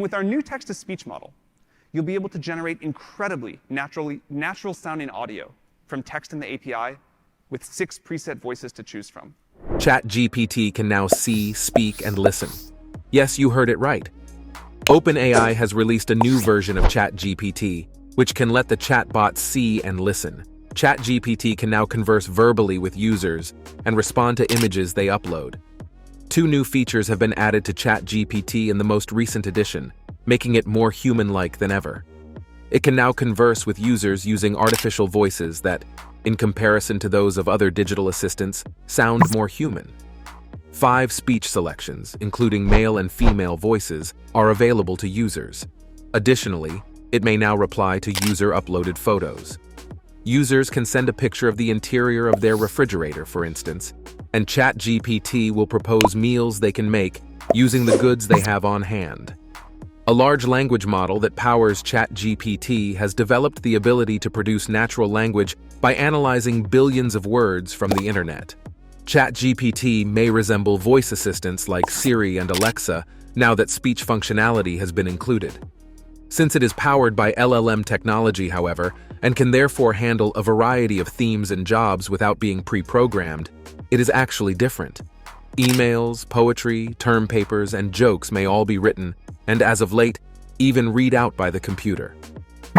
with our new text-to-speech model, you'll be able to generate incredibly natural-sounding audio from text in the API with 6 preset voices to choose from. ChatGPT can now see, speak, and listen. Yes, you heard it right. OpenAI has released a new version of ChatGPT, which can let the chatbot see and listen. ChatGPT can now converse verbally with users and respond to images they upload. 2 new features have been added to ChatGPT in the most recent edition, making it more human-like than ever. It can now converse with users using artificial voices that, in comparison to those of other digital assistants, sound more human. 5 speech selections, including male and female voices, are available to users. Additionally, it may now reply to user-uploaded photos. Users can send a picture of the interior of their refrigerator, for instance, and ChatGPT will propose meals they can make using the goods they have on hand. A large language model that powers ChatGPT has developed the ability to produce natural language by analyzing billions of words from the internet. ChatGPT may resemble voice assistants like Siri and Alexa now that speech functionality has been included. Since it is powered by LLM technology, however, and can therefore handle a variety of themes and jobs without being pre-programmed, it is actually different. Emails, poetry, term papers, and jokes may all be written, and as of late, even read out by the computer.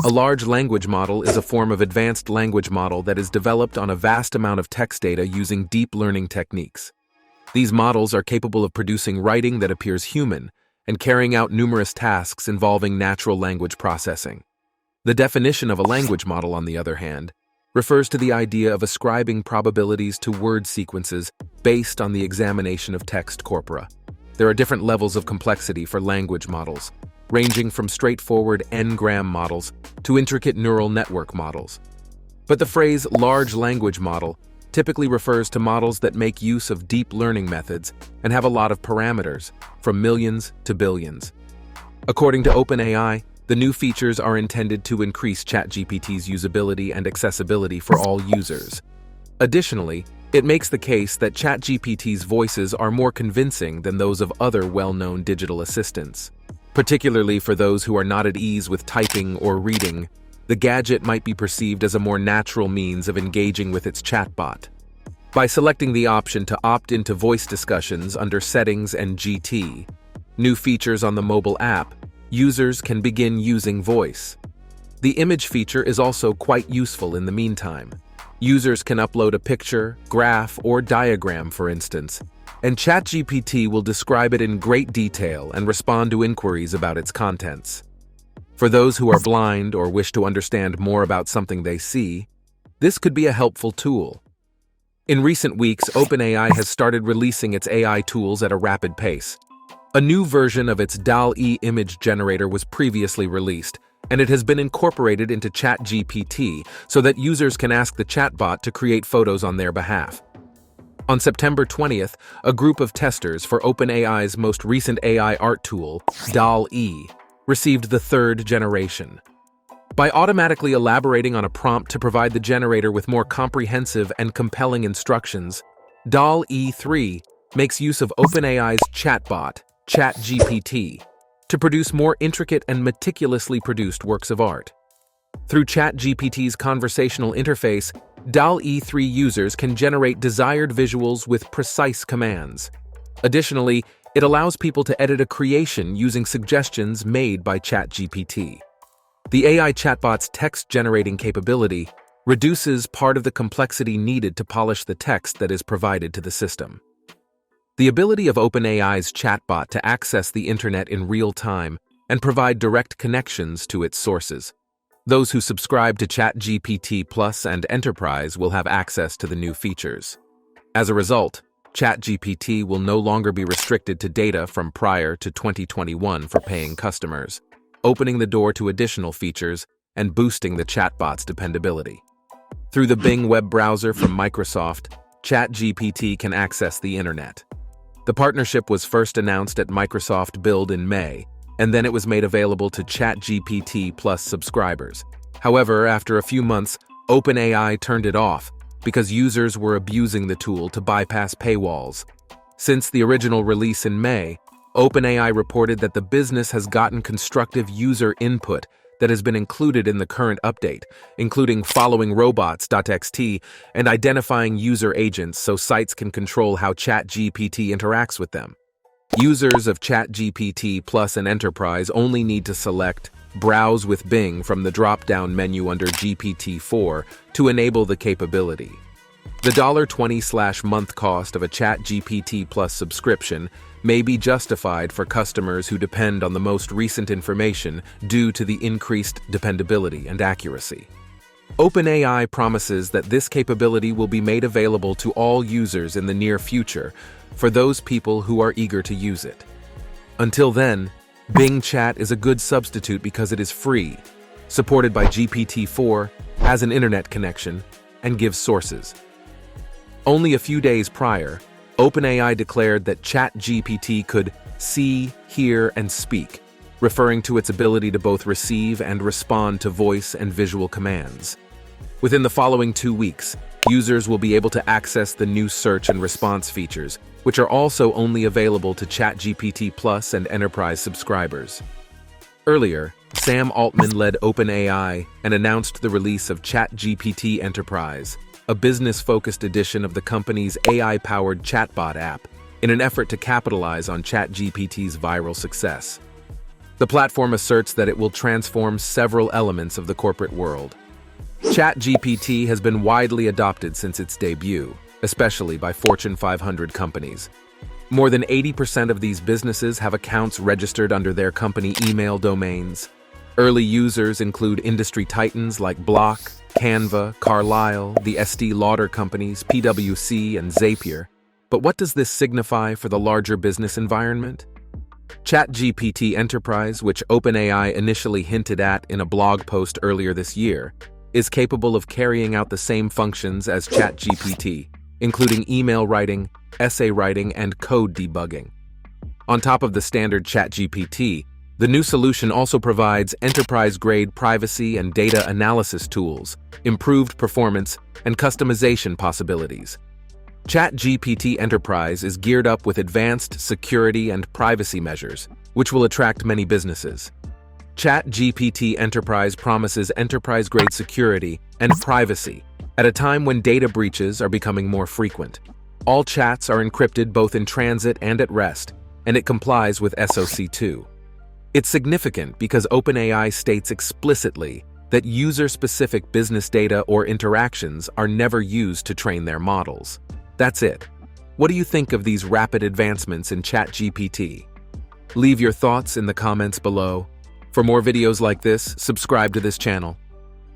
A large language model is a form of advanced language model that is developed on a vast amount of text data using deep learning techniques. These models are capable of producing writing that appears human and carrying out numerous tasks involving natural language processing. The definition of a language model, on the other hand, refers to the idea of ascribing probabilities to word sequences based on the examination of text corpora. There are different levels of complexity for language models, ranging from straightforward n-gram models to intricate neural network models. But the phrase large language model typically refers to models that make use of deep learning methods and have a lot of parameters, from millions to billions. According to OpenAI, the new features are intended to increase ChatGPT's usability and accessibility for all users. Additionally, it makes the case that ChatGPT's voices are more convincing than those of other well-known digital assistants. Particularly for those who are not at ease with typing or reading, the gadget might be perceived as a more natural means of engaging with its chatbot. By selecting the option to opt into voice discussions under Settings and GT, new features on the mobile app, users can begin using voice. The image feature is also quite useful in the meantime. Users can upload a picture, graph, or diagram, for instance, and ChatGPT will describe it in great detail and respond to inquiries about its contents. For those who are blind or wish to understand more about something they see, this could be a helpful tool. In recent weeks, OpenAI has started releasing its AI tools at a rapid pace. A new version of its DALL-E image generator was previously released, and it has been incorporated into ChatGPT so that users can ask the chatbot to create photos on their behalf. On September 20th, a group of testers for OpenAI's most recent AI art tool, DALL-E, received the 3rd generation. By automatically elaborating on a prompt to provide the generator with more comprehensive and compelling instructions, DALL-E 3 makes use of OpenAI's chatbot, ChatGPT, to produce more intricate and meticulously produced works of art. Through ChatGPT's conversational interface, DALL-E 3 users can generate desired visuals with precise commands. Additionally, it allows people to edit a creation using suggestions made by ChatGPT. The AI chatbot's text-generating capability reduces part of the complexity needed to polish the text that is provided to the system. The ability of OpenAI's chatbot to access the internet in real time and provide direct connections to its sources. Those who subscribe to ChatGPT Plus and Enterprise will have access to the new features. As a result, ChatGPT will no longer be restricted to data from prior to 2021 for paying customers, opening the door to additional features and boosting the chatbot's dependability. Through the Bing web browser from Microsoft, ChatGPT can access the internet. The partnership was first announced at Microsoft Build in May, and then it was made available to ChatGPT Plus subscribers. However, after a few months, OpenAI turned it off because users were abusing the tool to bypass paywalls. Since the original release in May, OpenAI reported that the business has gotten constructive user input that has been included in the current update, including following robots.txt and identifying user agents so sites can control how ChatGPT interacts with them. Users of ChatGPT Plus and Enterprise only need to select Browse with Bing from the drop-down menu under GPT-4 to enable the capability. The $20/month cost of a ChatGPT Plus subscription may be justified for customers who depend on the most recent information due to the increased dependability and accuracy. OpenAI promises that this capability will be made available to all users in the near future for those people who are eager to use it. Until then, Bing Chat is a good substitute because it is free, supported by GPT-4, has an internet connection, and gives sources. Only a few days prior, OpenAI declared that ChatGPT could see, hear, and speak, referring to its ability to both receive and respond to voice and visual commands. Within the following 2 weeks, users will be able to access the new search and response features, which are also only available to ChatGPT Plus and Enterprise subscribers. Earlier, Sam Altman led OpenAI and announced the release of ChatGPT Enterprise, a business-focused edition of the company's AI-powered chatbot app, in an effort to capitalize on ChatGPT's viral success. The platform asserts that it will transform several elements of the corporate world. ChatGPT has been widely adopted since its debut, especially by Fortune 500 companies. More than 80% of these businesses have accounts registered under their company email domains. Early users include industry titans like Block, Canva, Carlyle, the Estée Lauder companies, PwC, and Zapier. But what does this signify for the larger business environment? ChatGPT Enterprise, which OpenAI initially hinted at in a blog post earlier this year, is capable of carrying out the same functions as ChatGPT, including email writing, essay writing, and code debugging. On top of the standard ChatGPT, the new solution also provides enterprise-grade privacy and data analysis tools, improved performance, and customization possibilities. ChatGPT Enterprise is geared up with advanced security and privacy measures, which will attract many businesses. ChatGPT Enterprise promises enterprise-grade security and privacy at a time when data breaches are becoming more frequent. All chats are encrypted both in transit and at rest, and it complies with SOC 2. It's significant because OpenAI states explicitly that user-specific business data or interactions are never used to train their models. That's it. What do you think of these rapid advancements in ChatGPT? Leave your thoughts in the comments below. For more videos like this, subscribe to this channel.